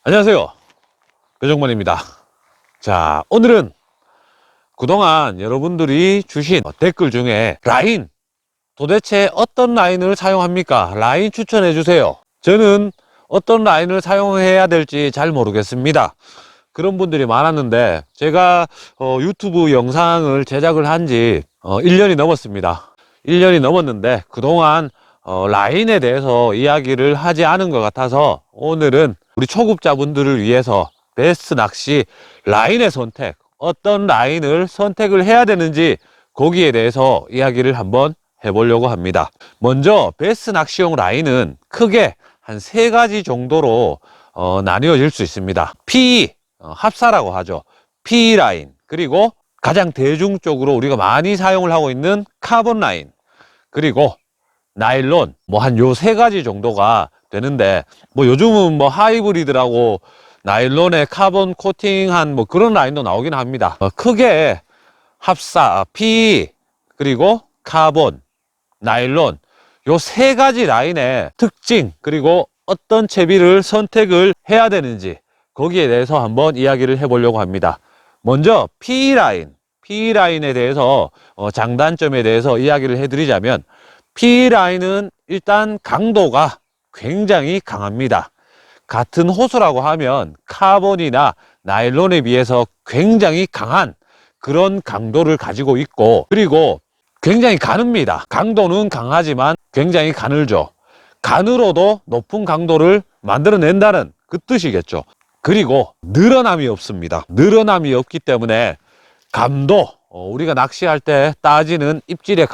안녕하세요, 배정만입니다. 자, 오늘은 그동안 여러분들이 주신 댓글 중에 라인, 도대체 어떤 라인을 사용합니까? 라인 추천해 주세요. 저는 어떤 라인을 사용해야 될지 잘 모르겠습니다. 그런 분들이 많았는데 제가 유튜브 영상을 제작을 한 지 1년이 넘었습니다. 1년이 넘었는데 그동안 라인에 대해서 이야기를 하지 않은 것 같아서 오늘은 우리 초급자분들을 위해서 베스트 낚시 라인의 선택, 어떤 라인을 선택을 해야 되는지 거기에 대해서 이야기를 한번 해보려고 합니다. 먼저 베스트 낚시용 라인은 크게 한 3가지 정도로 나뉘어질 수 있습니다. PE, 합사라고 하죠. PE 라인, 그리고 가장 대중적으로 우리가 많이 사용을 하고 있는 카본 라인, 그리고 나일론, 뭐 한 요 3가지 정도가 되는데, 뭐 요즘은 뭐 하이브리드라고 나일론에 카본 코팅한 뭐 그런 라인도 나오긴 합니다. 크게 합사, PE, 그리고 카본, 나일론, 요 3가지 라인의 특징, 그리고 어떤 채비를 선택을 해야 되는지 거기에 대해서 한번 이야기를 해보려고 합니다. 먼저 PE 라인, PE 라인에 대해서 장단점에 대해서 이야기를 해드리자면, PE 라인은 일단 강도가 굉장히 강합니다. 같은 호수라고 하면 카본이나 나일론에 비해서 굉장히 강한 그런 강도를 가지고 있고, 그리고 굉장히 가늡니다. 강도는 강하지만 굉장히 가늘죠. 가늘어도 높은 강도를 만들어낸다는 그 뜻이겠죠. 그리고 늘어남이 없습니다. 늘어남이 없기 때문에 감도, 우리가 낚시할 때 따지는 입질의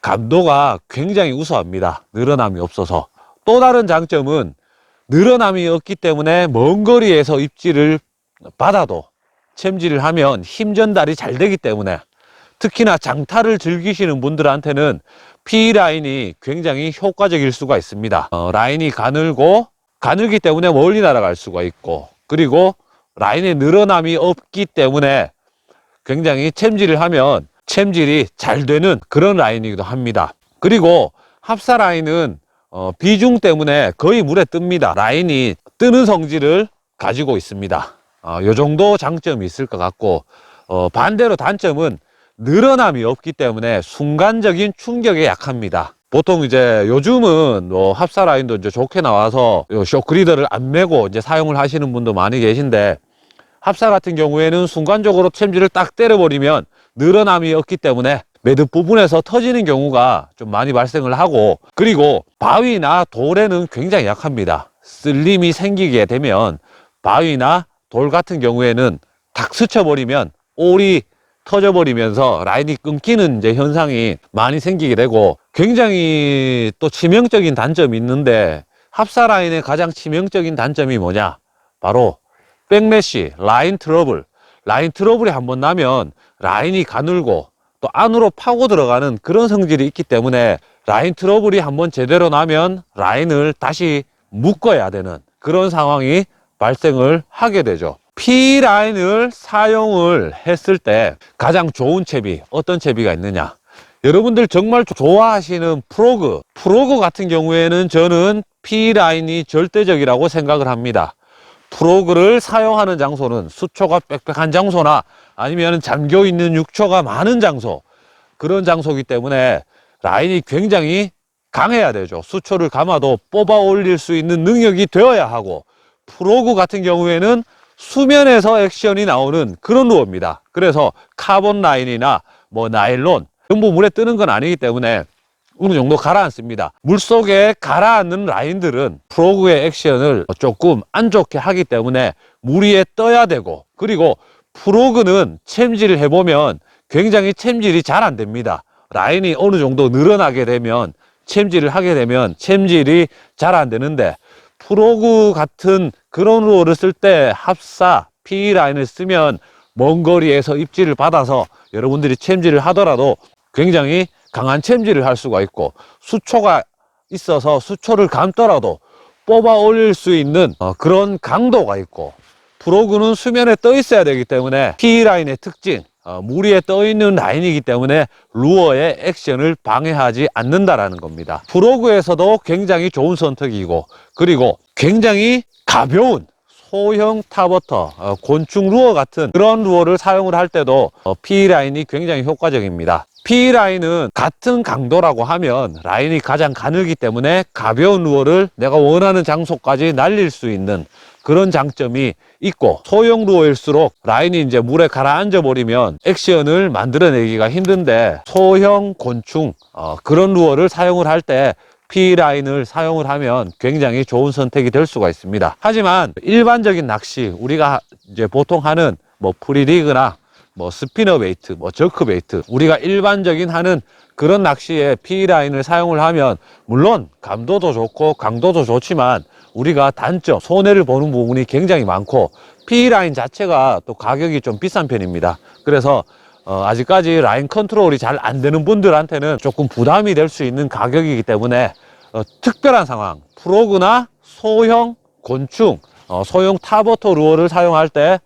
감도가 굉장히 우수합니다. 늘어남이 없어서. 또 다른 장점은 늘어남이 없기 때문에 먼 거리에서 입질을 받아도 챔질을 하면 힘 전달이 잘 되기 때문에, 특히나 장타를 즐기시는 분들한테는 PE 라인이 굉장히 효과적일 수가 있습니다. 라인이 가늘기 때문에 멀리 날아갈 수가 있고, 그리고 라인에 늘어남이 없기 때문에 굉장히 챔질을 하면 챔질이 잘 되는 그런 라인이기도 합니다. 그리고 합사 라인은 비중 때문에 거의 물에 뜹니다. 라인이 뜨는 성질을 가지고 있습니다. 요 정도 장점이 있을 것 같고, 반대로 단점은 늘어남이 없기 때문에 순간적인 충격에 약합니다. 보통 이제 요즘은 합사 라인도 이제 좋게 나와서 쇼크리더를 안 매고 이제 사용을 하시는 분도 많이 계신데, 합사 같은 경우에는 순간적으로 챔질을 딱 때려버리면 늘어남이 없기 때문에 매듭 부분에서 터지는 경우가 좀 많이 발생을 하고, 그리고 바위나 돌에는 굉장히 약합니다. 쓸림이 생기게 되면 바위나 돌 같은 경우에는 탁 스쳐버리면 올이 터져버리면서 라인이 끊기는 이제 현상이 많이 생기게 되고, 굉장히 또 치명적인 단점이 있는데, 합사 라인의 가장 치명적인 단점이 뭐냐? 바로 백래시, 라인 트러블. 라인 트러블이 한번 나면 라인이 가늘고 또 안으로 파고 들어가는 그런 성질이 있기 때문에, 라인 트러블이 한번 제대로 나면 라인을 다시 묶어야 되는 그런 상황이 발생을 하게 되죠. PE 라인을 사용을 했을 때 가장 좋은 채비, 어떤 채비가 있느냐? 여러분들 정말 좋아하시는 프로그 같은 경우에는 저는 PE 라인이 절대적이라고 생각을 합니다. 프로그를 사용하는 장소는 수초가 빽빽한 장소나 아니면 잠겨 있는 육초가 많은 장소, 그런 장소이기 때문에 라인이 굉장히 강해야 되죠. 수초를 감아도 뽑아 올릴 수 있는 능력이 되어야 하고, 프로그 같은 경우에는 수면에서 액션이 나오는 그런 루어입니다. 그래서 카본 라인이나 뭐 나일론 전부 물에 뜨는 건 아니기 때문에 어느 정도 가라앉습니다. 물속에 가라앉는 라인들은 프로그의 액션을 조금 안 좋게 하기 때문에 물 위에 떠야 되고, 그리고 프로그는 챔질을 해보면 굉장히 챔질이 잘 안 됩니다. 라인이 어느 정도 늘어나게 되면, 챔질을 하게 되면 챔질이 잘 안 되는데, 프로그 같은 그런 루어를 쓸 때 합사, PE 라인을 쓰면 먼 거리에서 입질을 받아서 여러분들이 챔질을 하더라도 굉장히 강한 챔질을 할 수가 있고, 수초가 있어서 수초를 감더라도 뽑아 올릴 수 있는 그런 강도가 있고, 프로그는 수면에 떠 있어야 되기 때문에 PE 라인의 특징, 물 위에 떠 있는 라인이기 때문에 루어의 액션을 방해하지 않는다라는 겁니다. 프로그에서도 굉장히 좋은 선택이고, 그리고 굉장히 가벼운, 소형 탑워터, 곤충 루어 같은 그런 루어를 사용을 할 때도 P라인이 굉장히 효과적입니다. P라인은 같은 강도라고 하면 라인이 가장 가늘기 때문에 가벼운 루어를 내가 원하는 장소까지 날릴 수 있는 그런 장점이 있고, 소형 루어일수록 라인이 이제 물에 가라앉아 버리면 액션을 만들어내기가 힘든데, 소형 곤충 그런 루어를 사용을 할 때 P라인을 사용을 하면 굉장히 좋은 선택이 될 수가 있습니다. 하지만 일반적인 낚시, 우리가 이제 보통 하는 뭐 프리리그나 뭐 스피너 베이트, 뭐 저크 베이트, 우리가 일반적인 하는 그런 낚시에 P라인을 사용을 하면 물론 감도도 좋고 강도도 좋지만 우리가 단점, 손해를 보는 부분이 굉장히 많고, P라인 자체가 또 가격이 좀 비싼 편입니다. 그래서 아직까지 라인 컨트롤이 잘 안 되는 분들한테는 조금 부담이 될 수 있는 가격이기 때문에 특별한 상황, 프로그나 소형 곤충, 소형 탑워터 루어를 사용할 때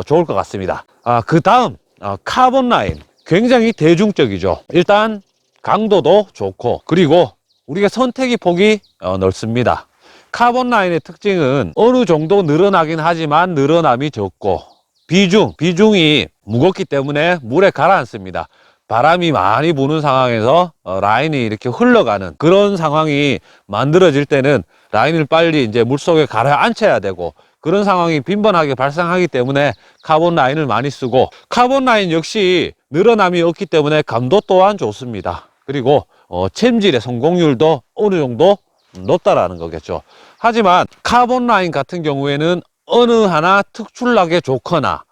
좋을 것 같습니다. 그 다음 카본 라인, 굉장히 대중적이죠. 일단 강도도 좋고, 그리고 우리가 선택의 폭이 넓습니다. 카본 라인의 특징은 어느 정도 늘어나긴 하지만 늘어남이 적고, 비중이 무겁기 때문에 물에 가라앉습니다. 바람이 많이 부는 상황에서 라인이 이렇게 흘러가는 그런 상황이 만들어질 때는 라인을 빨리 이제 물속에 가라앉혀야 되고, 그런 상황이 빈번하게 발생하기 때문에 카본 라인을 많이 쓰고, 카본 라인 역시 늘어남이 없기 때문에 감도 또한 좋습니다. 그리고 챔질의 성공률도 어느 정도 높다라는 거겠죠. 하지만 카본 라인 같은 경우에는 어느 하나 특출나게 좋거나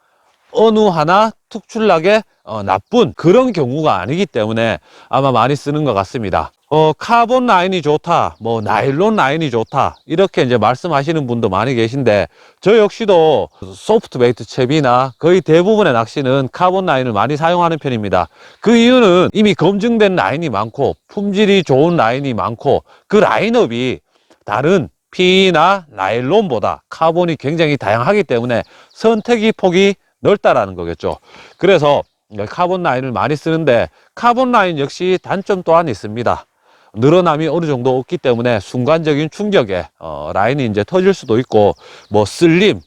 어느 하나 특출나게 나쁜 그런 경우가 아니기 때문에 아마 많이 쓰는 것 같습니다. 카본 라인이 좋다, 뭐 나일론 라인이 좋다, 이렇게 이제 말씀하시는 분도 많이 계신데, 저 역시도 소프트 베이트 채비나 거의 대부분의 낚시는 카본 라인을 많이 사용하는 편입니다. 그 이유는 이미 검증된 라인이 많고 품질이 좋은 라인이 많고, 그 라인업이 다른 P나 나일론보다 카본이 굉장히 다양하기 때문에 선택의 폭이 넓다라는 거겠죠. 그래서 카본 라인을 많이 쓰는데, 카본 라인 역시 단점 또한 있습니다. 늘어남이 어느 정도 없기 때문에 순간적인 충격에 라인이 이제 터질 수도 있고, 뭐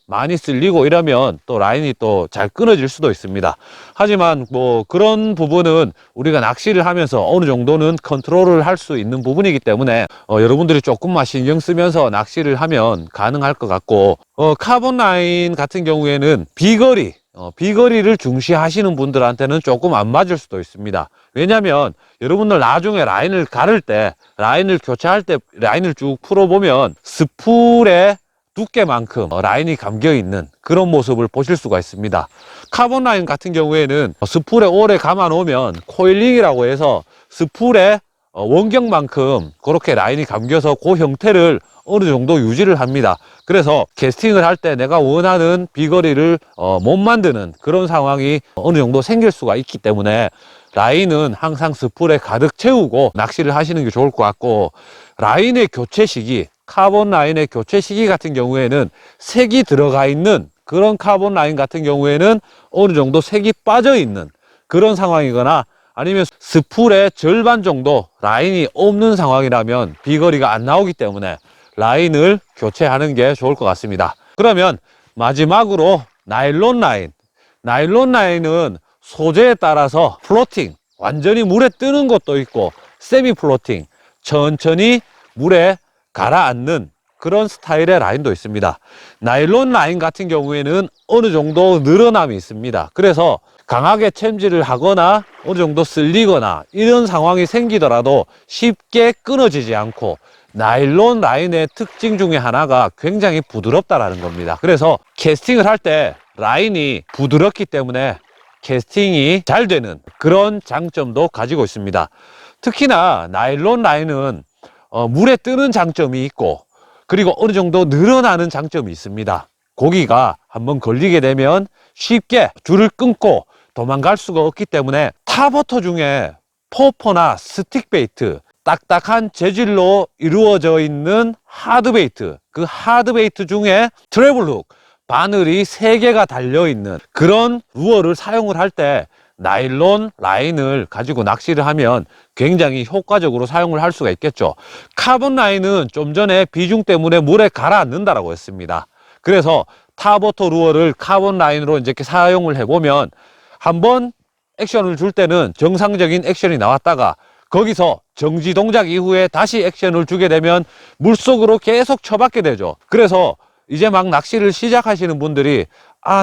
많이 쓸리고 이러면 또 라인이 또 잘 끊어질 수도 있습니다. 하지만 뭐 그런 부분은 우리가 낚시를 하면서 어느 정도는 컨트롤을 할 수 있는 부분이기 때문에 여러분들이 조금만 신경 쓰면서 낚시를 하면 가능할 것 같고, 카본 라인 같은 경우에는 비거리를 중시하시는 분들한테는 조금 안 맞을 수도 있습니다. 왜냐면 여러분들 나중에 라인을 가를 때, 라인을 교체할 때 라인을 쭉 풀어보면 스풀의 두께만큼 라인이 감겨 있는 그런 모습을 보실 수가 있습니다. 카본 라인 같은 경우에는 스풀에 오래 감아 놓으면 코일링이라고 해서 스풀의 원격만큼 그렇게 라인이 감겨서 그 형태를 어느 정도 유지를 합니다. 그래서 캐스팅을 할 때 내가 원하는 비거리를 못 만드는 그런 상황이 어느 정도 생길 수가 있기 때문에 라인은 항상 스풀에 가득 채우고 낚시를 하시는 게 좋을 것 같고, 라인의 교체 시기, 카본 라인의 교체 시기 같은 경우에는 색이 들어가 있는 그런 카본 라인 같은 경우에는 어느 정도 색이 빠져 있는 그런 상황이거나, 아니면 스풀의 절반 정도 라인이 없는 상황이라면 비거리가 안 나오기 때문에 라인을 교체하는 게 좋을 것 같습니다. 그러면 마지막으로 나일론 라인. 나일론 라인은 소재에 따라서 플로팅, 완전히 물에 뜨는 것도 있고 세미 플로팅, 천천히 물에 가라앉는 그런 스타일의 라인도 있습니다. 나일론 라인 같은 경우에는 어느 정도 늘어남이 있습니다. 그래서 강하게 챔질을 하거나 어느 정도 쓸리거나 이런 상황이 생기더라도 쉽게 끊어지지 않고, 나일론 라인의 특징 중에 하나가 굉장히 부드럽다라는 겁니다. 그래서 캐스팅을 할 때 라인이 부드럽기 때문에 캐스팅이 잘 되는 그런 장점도 가지고 있습니다. 특히나 나일론 라인은 물에 뜨는 장점이 있고, 그리고 어느 정도 늘어나는 장점이 있습니다. 고기가 한번 걸리게 되면 쉽게 줄을 끊고 도망갈 수가 없기 때문에 탑워터 중에 포퍼나 스틱 베이트, 딱딱한 재질로 이루어져 있는 하드 베이트, 그 하드 베이트 중에 트래블훅, 바늘이 3개가 달려있는 그런 루어를 사용을 할 때 나일론 라인을 가지고 낚시를 하면 굉장히 효과적으로 사용을 할 수가 있겠죠. 카본 라인은 좀 전에 비중 때문에 물에 가라앉는다라고 했습니다. 그래서 탑워터 루어를 카본 라인으로 이제 이렇게 사용을 해보면 한번 액션을 줄 때는 정상적인 액션이 나왔다가 거기서 정지 동작 이후에 다시 액션을 주게 되면 물속으로 계속 쳐박게 되죠. 그래서 이제 막 낚시를 시작하시는 분들이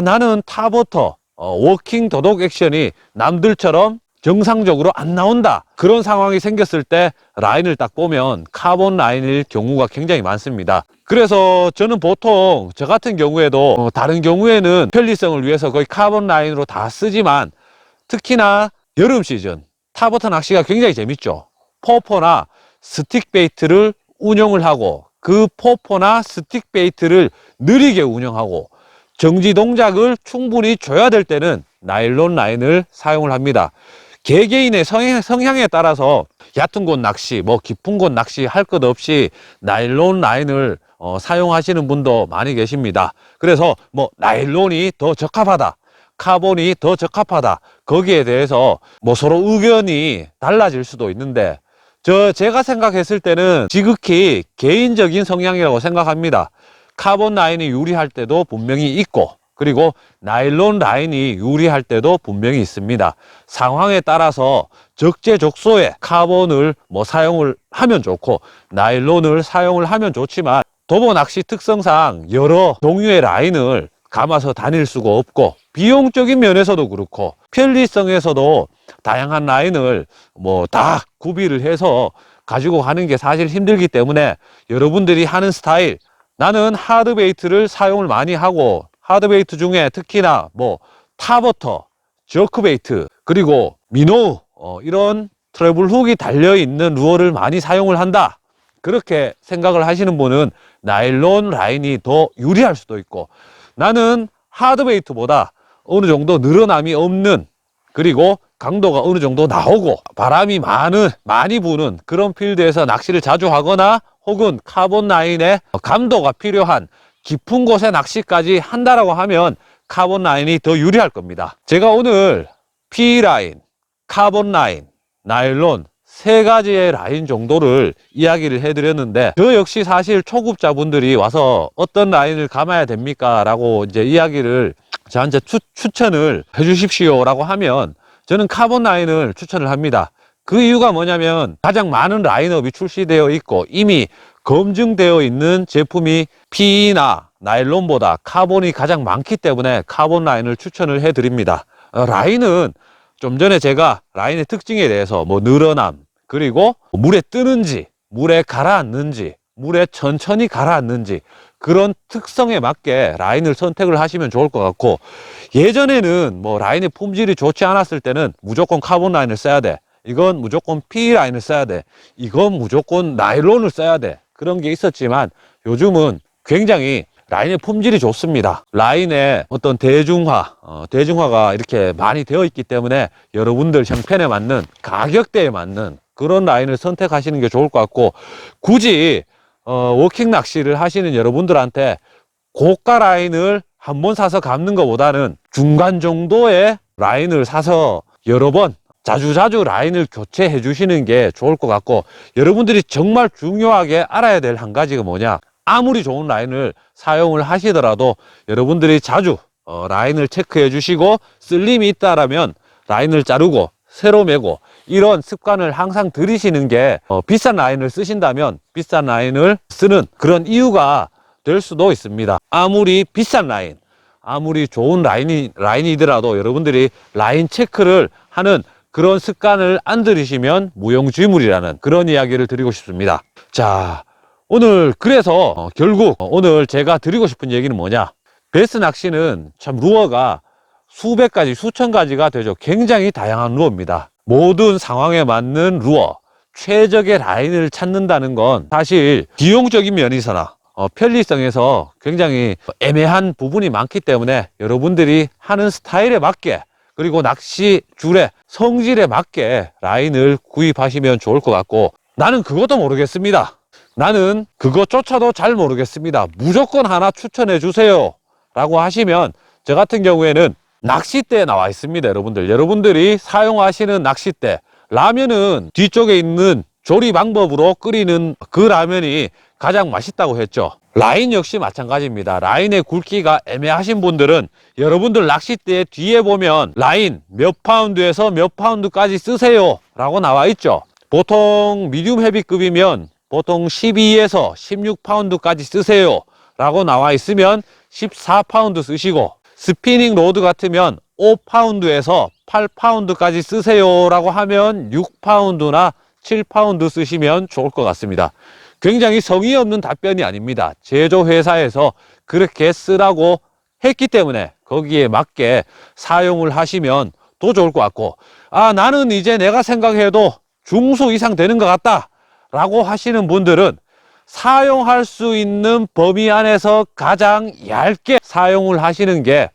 나는 탑워터 워킹 도독 액션이 남들처럼 정상적으로 안 나온다, 그런 상황이 생겼을 때 라인을 딱 보면 카본 라인일 경우가 굉장히 많습니다. 그래서 저는 보통 저 같은 경우에도 다른 경우에는 편리성을 위해서 거의 카본 라인으로 다 쓰지만 특히나 여름 시즌 탑워터 낚시가 굉장히 재밌죠. 포포나 스틱 베이트를 운영을 하고 그 포포나 스틱 베이트를 느리게 운영하고 정지 동작을 충분히 줘야 될 때는 나일론 라인을 사용을 합니다. 개개인의 성향에 따라서 얕은 곳 낚시, 깊은 곳 낚시 할 것 없이 나일론 라인을 사용하시는 분도 많이 계십니다. 그래서 나일론이 더 적합하다, 카본이 더 적합하다, 거기에 대해서 서로 의견이 달라질 수도 있는데 제가 생각했을 때는 지극히 개인적인 성향이라고 생각합니다. 카본 라인이 유리할 때도 분명히 있고, 그리고 나일론 라인이 유리할 때도 분명히 있습니다. 상황에 따라서 적재적소에 카본을 사용을 하면 좋고 나일론을 사용을 하면 좋지만 도보 낚시 특성상 여러 종류의 라인을 감아서 다닐 수가 없고 비용적인 면에서도 그렇고 편리성에서도 다양한 라인을 다 구비를 해서 가지고 가는 게 사실 힘들기 때문에 여러분들이 하는 스타일, 나는 하드베이트를 사용을 많이 하고 하드베이트 중에 특히나 탑워터, 저크베이트, 그리고 미노우 이런 트러블 훅이 달려있는 루어를 많이 사용을 한다, 그렇게 생각을 하시는 분은 나일론 라인이 더 유리할 수도 있고, 나는 하드베이트보다 어느 정도 늘어남이 없는, 그리고 강도가 어느 정도 나오고 바람이 많이 부는 그런 필드에서 낚시를 자주 하거나 혹은 카본 라인에 감도가 필요한 깊은 곳에 낚시까지 한다라고 하면 카본 라인이 더 유리할 겁니다. 제가 오늘 P라인, 카본 라인, 나일론 세 가지의 라인 정도를 이야기를 해드렸는데, 저 역시 사실 초급자분들이 와서 어떤 라인을 감아야 됩니까? 라고 이제 이야기를 저한테 추천을 해 주십시오 라고 하면 저는 카본 라인을 추천을 합니다. 그 이유가 뭐냐면 가장 많은 라인업이 출시되어 있고 이미 검증되어 있는 제품이 PE나 나일론보다 카본이 가장 많기 때문에 카본 라인을 추천을 해 드립니다. 라인은 좀 전에 제가 라인의 특징에 대해서 늘어남, 그리고 물에 뜨는지 물에 가라앉는지 물에 천천히 가라앉는지 그런 특성에 맞게 라인을 선택을 하시면 좋을 것 같고, 예전에는 라인의 품질이 좋지 않았을 때는 무조건 카본 라인을 써야 돼, 이건 무조건 PE 라인을 써야 돼, 이건 무조건 나일론을 써야 돼, 그런 게 있었지만 요즘은 굉장히 라인의 품질이 좋습니다. 라인의 어떤 대중화가 이렇게 많이 되어 있기 때문에 여러분들 형편에 맞는, 가격대에 맞는 그런 라인을 선택하시는 게 좋을 것 같고, 굳이 워킹 낚시를 하시는 여러분들한테 고가 라인을 한 번 사서 감는 것보다는 중간 정도의 라인을 사서 여러 번 자주자주 라인을 교체해 주시는 게 좋을 것 같고, 여러분들이 정말 중요하게 알아야 될 한 가지가 뭐냐, 아무리 좋은 라인을 사용을 하시더라도 여러분들이 자주 라인을 체크해 주시고 쓸림이 있다라면 라인을 자르고 새로 매고 이런 습관을 항상 들이시는 게 비싼 라인을 쓰신다면 비싼 라인을 쓰는 그런 이유가 될 수도 있습니다. 아무리 비싼 라인, 아무리 좋은 라인이더라도 여러분들이 라인 체크를 하는 그런 습관을 안 들이시면 무용지물이라는 그런 이야기를 드리고 싶습니다. 자, 오늘 그래서 결국 오늘 제가 드리고 싶은 얘기는 뭐냐, 베스 낚시는 참 루어가 수백 가지, 수천 가지가 되죠. 굉장히 다양한 루어입니다. 모든 상황에 맞는 루어, 최적의 라인을 찾는다는 건 사실 비용적인 면에서나 편리성에서 굉장히 애매한 부분이 많기 때문에 여러분들이 하는 스타일에 맞게, 그리고 낚시 줄의 성질에 맞게 라인을 구입하시면 좋을 것 같고, 나는 그것도 모르겠습니다, 나는 그것조차도 잘 모르겠습니다, 무조건 하나 추천해 주세요 라고 하시면 저 같은 경우에는 낚싯대에 나와 있습니다. 여러분들이 사용하시는 낚싯대, 라면은 뒤쪽에 있는 조리 방법으로 끓이는 그 라면이 가장 맛있다고 했죠. 라인 역시 마찬가지입니다. 라인의 굵기가 애매하신 분들은 여러분들 낚싯대 뒤에 보면 라인 몇 파운드에서 몇 파운드까지 쓰세요 라고 나와 있죠. 보통 미디움 헤비급이면 보통 12에서 16파운드까지 쓰세요 라고 나와 있으면 14파운드 쓰시고, 스피닝 로드 같으면 5파운드에서 8파운드까지 쓰세요 라고 하면 6파운드나 7파운드 쓰시면 좋을 것 같습니다. 굉장히 성의 없는 답변이 아닙니다. 제조회사에서 그렇게 쓰라고 했기 때문에 거기에 맞게 사용을 하시면 더 좋을 것 같고, 나는 이제 내가 생각해도 중수 이상 되는 것 같다 라고 하시는 분들은 사용할 수 있는 범위 안에서 가장 얇게 사용을 하시는 게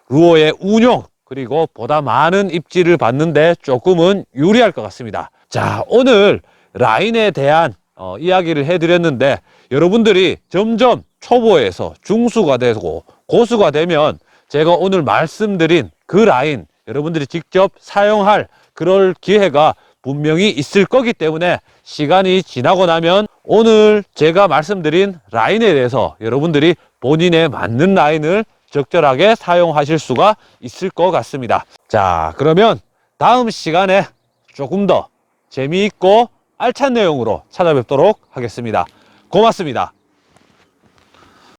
루어의 운용, 그리고 보다 많은 입질을 받는데 조금은 유리할 것 같습니다. 자, 오늘 라인에 대한 이야기를 해드렸는데, 여러분들이 점점 초보에서 중수가 되고 고수가 되면 제가 오늘 말씀드린 그 라인 여러분들이 직접 사용할 그럴 기회가 분명히 있을 거기 때문에, 시간이 지나고 나면 오늘 제가 말씀드린 라인에 대해서 여러분들이 본인에 맞는 라인을 적절하게 사용하실 수가 있을 것 같습니다. 자, 그러면 다음 시간에 조금 더 재미있고 알찬 내용으로 찾아뵙도록 하겠습니다. 고맙습니다.